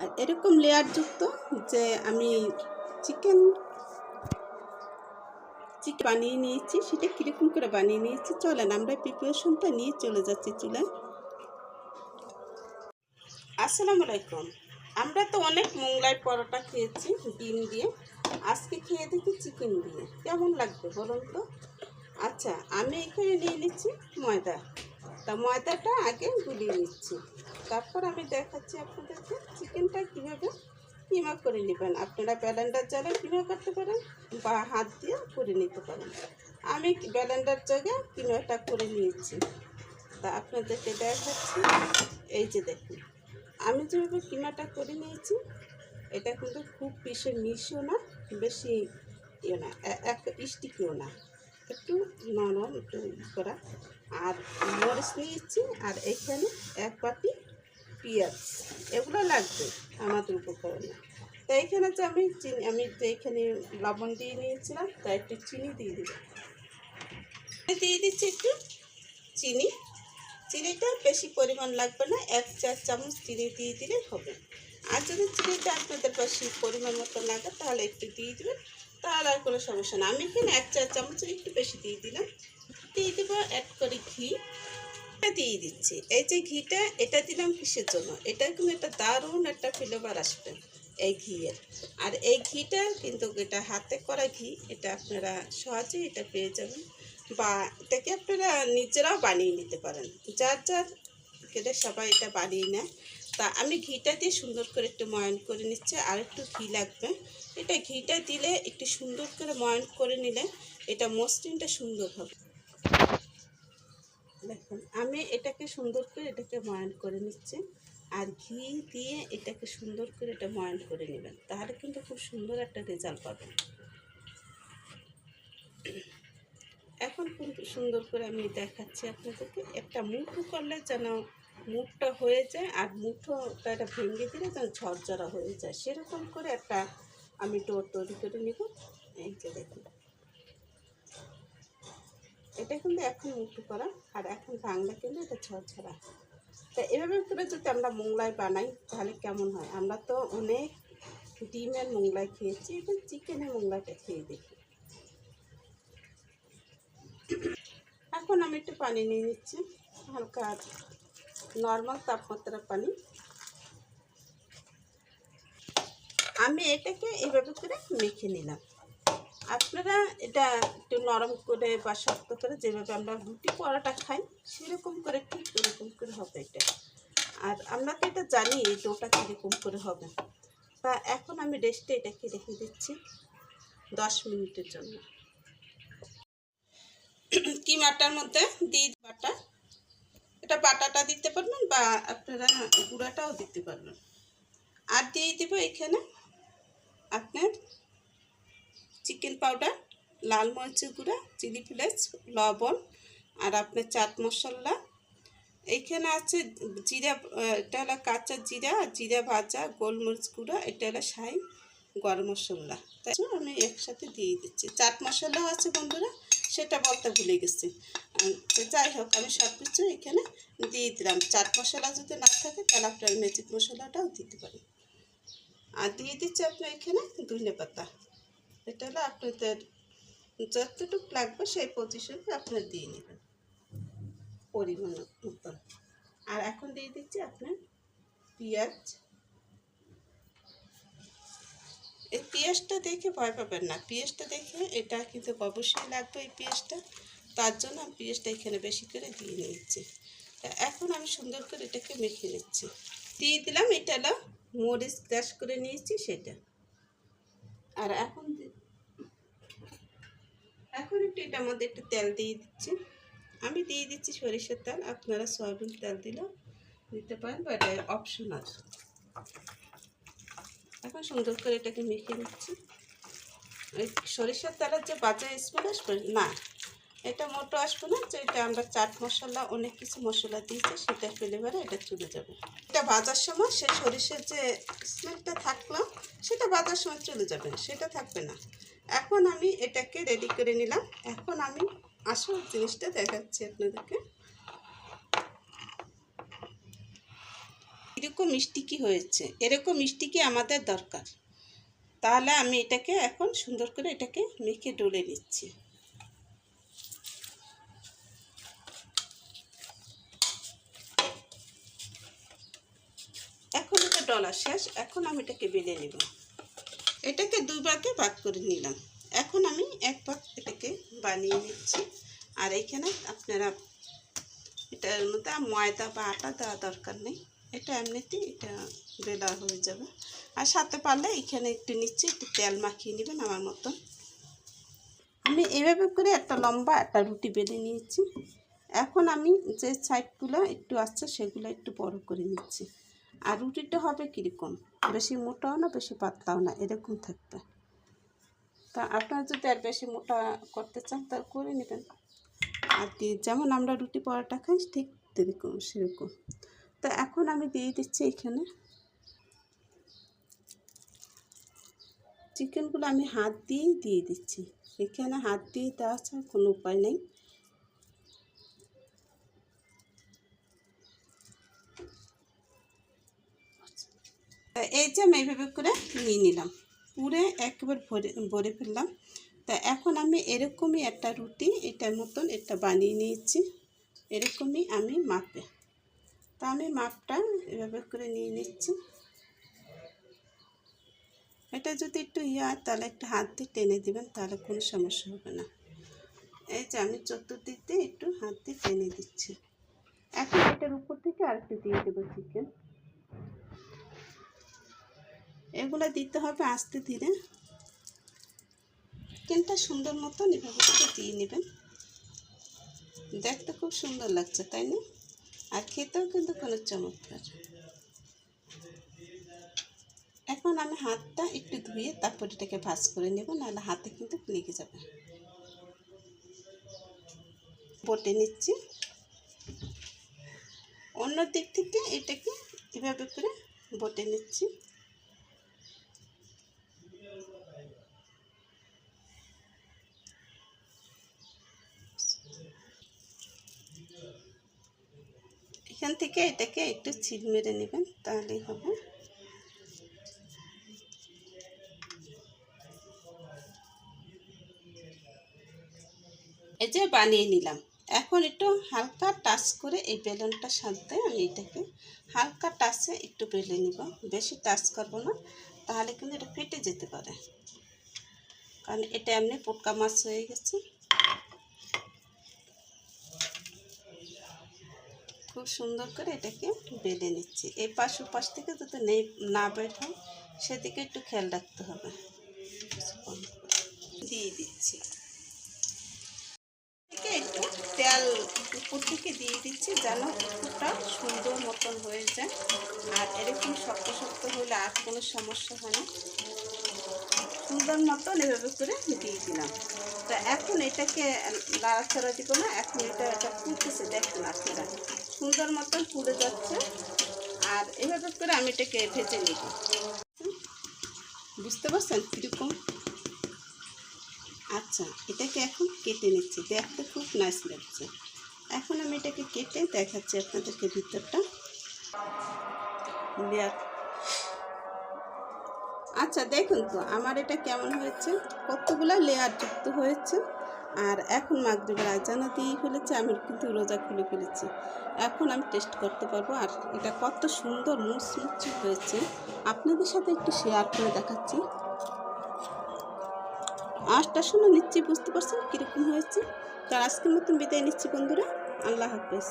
আর এরকম লেয়ারযুক্ত যে আমি চিকেন বানিয়ে নিয়েছি, সেটা কীরকম করে বানিয়ে নিয়েছি চলেন আমরা প্রিপারেশনটা নিয়ে চলে যাচ্ছি চুলায়। আসসালামু আলাইকুম। আমরা তো অনেক মোগলাই পরোটা খেয়েছি ডিম দিয়ে, আজকে খেয়ে দেখি চিকেন দিয়ে কেমন লাগবে বলুন তো। আচ্ছা, আমি এখানে নিয়ে নিচ্ছি ময়দা। তা ময়দাটা আগে গুলিয়ে নিচ্ছি, তারপর আমি দেখাচ্ছি আপনাদেরকে চিকেনটা কীভাবে কিমা করে নেবেন। আপনারা ব্লেন্ডার জালে কিমা করতে পারেন বা হাত দিয়ে করে নিতে পারেন। আমি ব্লেন্ডার জায়গায় কিমাটা করে নিয়েছি, তা আপনাদেরকে দেখাচ্ছি। এই যে দেখুন আমি যেভাবে কিমাটা করে নিয়েছি, এটা কিন্তু খুব বেশি মিশও না, বেশি ইয়ে না, এক স্টিকিও না, একটু নরম একটু করা। আর মরিচ নিয়েছি, আর এখানে এক বাটি পেঁয়াজ, এগুলো লাগবে আমাদের উপকরণে। তো এইখানে যে আমি এইখানে লবণ দিয়ে নিয়েছিলাম, তাই একটু চিনি দিয়ে দিচ্ছি একটু চিনি। চিনিটা বেশি পরিমাণ লাগবে না, 1-4 চামচ চিনি দিয়ে দিলে হবে। আর যদি চিনিটা আপনাদের বেশি পরিমাণ মতো লাগে তাহলে একটু দিয়ে দেবেন, তাহলে আর কোনো সমস্যা না। আমি এখানে 1-4 চামচের একটু বেশি দিয়ে দিলাম। দিয়ে দেবো অ্যাড করে ঘি, দিয়ে দিচ্ছি। এই যে ঘিটা, এটা দিলাম কিসের জন্য, এটা কিন্তু একটা দারুণ একটা ফ্লেভার আসবে এই ঘিয়ের। আর এই ঘিটা কিন্তু এটা হাতে করা ঘি, এটা আপনারা সহজেই এটা পেয়ে যাবেন, বা এটাকে আপনারা নিজেরাও বানিয়ে নিতে পারেন। যার কেটে সবাই এটা বানিয়ে নেয়। তা আমি ঘিটা দিয়ে সুন্দর করে একটু ময়ান করে নিচ্ছি, আর একটু ঘি লাগবে। এটা ঘিটা দিলে একটু সুন্দর করে ময়ান করে নিলে এটা মসৃণটা সুন্দর হবে। দেখুন আমি এটাকে সুন্দর করে এটাকে ময়ান করে নিচ্ছি, আর ঘি দিয়ে এটাকে সুন্দর করে এটা ময়ান করে নেবেন, তাহলে কিন্তু খুব সুন্দর একটা রেজাল্ট পাবেন। এখন খুব সুন্দর করে আমি দেখাচ্ছি আপনাদেরকে। একটা মুঠো করলে যেন মুখটা হয়ে যায়, আর মুঠোটা এটা ভেঙে দিলে যেন ঝরঝরা হয়ে যায়, সেরকম করে একটা আমি ডো তৈরি করে নেব। এই যে দেখুন, এটা কিন্তু এখন মুঠো করা, আর এখন ভাঙলে কিন্তু এটা ঝরঝরা। তা এভাবে করে যদি আমরা মোগলাই বানাই তাহলে কেমন হয়। আমরা তো অনেক ডিমের মোগলাই খেয়েছি, এটা চিকেনের মোগলাইটা খেয়ে দেখি। এখন আমি একটু পানি নিয়ে নিচ্ছি, হালকা নর্মাল তাপমাত্রার পানি। আমি এটাকে এইভাবে করে মেখে নিলাম। আপনারা এটা একটু নরম করে বা শক্ত করে, যেভাবে আমরা রুটি পরোটা খাই সেরকম করে ঠিক এরকম করে হবে এটা। আর আমরা তো এটা জানি এই ডোটা কীরকম করে হবে। তা এখন আমি রেস্টে এটাকে রেখে দিচ্ছি 10 মিনিটের জন্য। কিমাটার মধ্যে দিয়ে বাটা, এটা বাটাটা দিতে পারবেন বা আপনারা গুঁড়াটাও দিতে পারবেন। আর দিয়ে দেবো এখানে আপনার চিকেন পাউডার, লাল মরিচের গুঁড়া, চিলি ফ্লেক্স, লবণ, আর আপনার চাট মশলা। এইখানে আছে জিরা, এটা হলো কাঁচা জিরা, জিরা ভাজা, গোলমরিচ গুঁড়া, এটা হলো শাহি গরম মশলা। তাই আমি একসাথে দিয়ে দিচ্ছি। চাট মশলাও আছে বন্ধুরা, সেটা বলতে ভুলে গেছি। যাই হোক, আমি সব কিছু এখানে দিয়ে দিলাম। চাট মশলা যদি না থাকে তাহলে আপনার ম্যাজিক মশলাটাও দিতে পারেন। আর দিয়ে দিচ্ছি আপনার এখানে ধনেপাতা। এটা হলো আপনাদের যতটুকু লাগবে সেই পজিশনে আপনার দিয়ে নেবেন পরিমাণ মতন। আর এখন দিয়ে দিচ্ছি আপনার পেঁয়াজ। এই পেঁয়াজটা দেখে ভয় পাবেন না, পেঁয়াজটা দেখে এটা কিন্তু অবশ্যই লাগবে এই পেঁয়াজটা, তার জন্য আমি পেঁয়াজটা এখানে বেশি করে দিয়ে নিচ্ছি। এখন আমি সুন্দর করে এটাকে মেখে নিচ্ছি। দিয়ে দিলাম, এটা হলো মরিচ ক্রাশ করে নিয়েছি সেটা। আর এখন একটু এটার মধ্যে একটু তেল দিয়ে দিচ্ছি। আমি দিয়ে দিচ্ছি সরিষার তেল, আপনারা সয়াবিন তেল দিলেও দিতে পারেন, বা এটা অপশনাল। এখন সুন্দর করে এটাকে মেখে নিচ্ছি। ওই সরিষার তেলের যে বাজে স্মেল আসবে না, এটা মোটো আসবে না, যে এটা আমরা চাট মশলা অনেক কিছু মশলা দিয়েছি সেটা ফ্লেভারে এটা চলে যাবে। এটা ভাজার সময় সেই সরিষার যে স্মেলটা থাকলো সেটা ভাজার সময় চলে যাবে, সেটা থাকবে না। এখন আমি এটাকে রেডি করে নিলাম। এখন আমি আসল জিনিসটা দেখাচ্ছি আপনাদেরকে। এরকম মিষ্টি কি হয়েছে, এরকম মিষ্টি কি আমাদের দরকার। তাহলে আমি এটাকে এখন সুন্দর করে এটাকে মেখে ডলে নিচ্ছি। এখন এটা ডলা শেষ, এখন আমি এটাকে বেলে নেব। এটাকে দুই ভাগে ভাগ করে নিলাম। এখন আমি এক ভাগ এটাকে বানিয়ে নিচ্ছি। আর এইখানে আপনারা এটার মধ্যে ময়দা বা আটা দেওয়া দরকার নেই, এটা এমনিতেই এটা বেলা হয়ে যাবে। আর সাথে পারলে এখানে একটু নিচে একটু তেল মাখিয়ে নেবেন আমার মতন। আমি এভাবে করে একটা লম্বা একটা রুটি বেলে নিয়েছি। এখন আমি যে সাইডগুলো একটু আসছে সেগুলো একটু বড় করে নিচ্ছি। আর রুটিটা হবে কীরকম, বেশি মোটাও না বেশি পাতলাও না, এরকম থাকবে। তা আপনারা যদি আর বেশি মোটা করতে চান তা করে নেবেন। আর কি যেমন আমরা রুটি পরোটা খাই ঠিক সেরকম। তো এখন আমি দিয়ে দিচ্ছি এখানে চিকেনগুলো, আমি হাত দিয়েই দিয়ে দিচ্ছি। এখানে হাত দিয়ে দেওয়া ছাড়া কোনো উপায় নেই। এই যে আমি এইভাবে করে নিয়ে নিলাম, পুরে একবার ভরে ফেললাম। তা এখন আমি এরকমই একটা রুটি এটার মতন একটা বানিয়ে নিয়েছি, এরকমই আমি মাপে। তা আমি মাপটা এভাবে করে নিয়ে নিচ্ছি। এটা যদি একটু হয় তাহলে একটু হাত দিয়ে টেনে দিবেন, তাহলে কোনো সমস্যা হবে না। এই যে আমি চতুর্দিক দিয়ে একটু হাত দিয়ে টেনে দিচ্ছি। এখন এটার উপর থেকে আর একটু দিয়ে দেবো চিকেন। এগুলো দিতে হবে আস্তে ধীরে। চিকেনটা সুন্দর মতন এভাবে করে দিয়ে নেবেন। দেখতে খুব সুন্দর লাগছে তাই না? আর খেতেও কিন্তু কোনো চমৎকার। এখন আমি হাতটা একটু ধুয়ে তারপর এটাকে ভাঁজ করে নেব, নাহলে হাতে কিন্তু লেগে যাবে। বটে নিচ্ছি, অন্য দিক থেকে এটাকে এভাবে করে বটে নিচ্ছি। এখান থেকে এটাকে একটু ছিট মেরে নেবেন, তাহলেই হবে। এই যে বানিয়ে নিলাম। এখন একটু হালকা টাচ করে এই বেলনটার সাথে আমি এটাকে হালকা টাচে একটু বেলে নিব, বেশি টাচ করব না, তাহলে কিন্তু এটা ফেটে যেতে পারে, কারণ এটা এমনি পোটকা মাছ হয়ে গেছে। খুব সুন্দর করে এটাকে বেলে নিচ্ছি। এই পাশ ওপাশ থেকে যাতে না বের হয় সেদিকে একটু খেয়াল রাখতে হবে। দিয়ে দিচ্ছি একটু তেল উপর থেকে দিয়ে দিচ্ছি, যেন একটুটা সুন্দর মতন হয়ে যায়। আর এরকম শক্ত শক্ত হলে আর কোনো সমস্যা হয় না। সুন্দর মতন এভাবে করে দিয়ে দিলাম। তো এখন এটাকে নাড়াচাড়া দিব না, এখন এটা ফুলতেছে, দেখুন আপনারা সুন্দর মতন ফুলে যাচ্ছে। আর এভাবে করে আমি এটাকে ভেজে নিব। বুঝতে পারছেন কীরকম? আচ্ছা, এটাকে এখন কেটে নিচ্ছি, দেখতে খুব নাইস লাগছে। এখন আমি এটাকে কেটে দেখাচ্ছি আপনাদেরকে ভিতরটা লেয়ার। আচ্ছা দেখুন তো আমার এটা কেমন হয়েছে, কতগুলো লেয়ার যুক্ত হয়েছে। আর এখন মাগরিবের আজানও দিয়ে ফেলেছে, আমি কিন্তু রোজা খুলে ফেলেছি। এখন আমি টেস্ট করতে পারবো। আর এটা কত সুন্দর মুচমুচে হয়েছে, আপনাদের সাথে একটু শেয়ার করে দেখাচ্ছি। আঁশটা শুনে নিচ্ছি, বুঝতে পারছেন কীরকম হয়েছে। তার আজকের মতন বিদায় নিচ্ছি বন্ধুরা, আল্লাহ হাফেজ।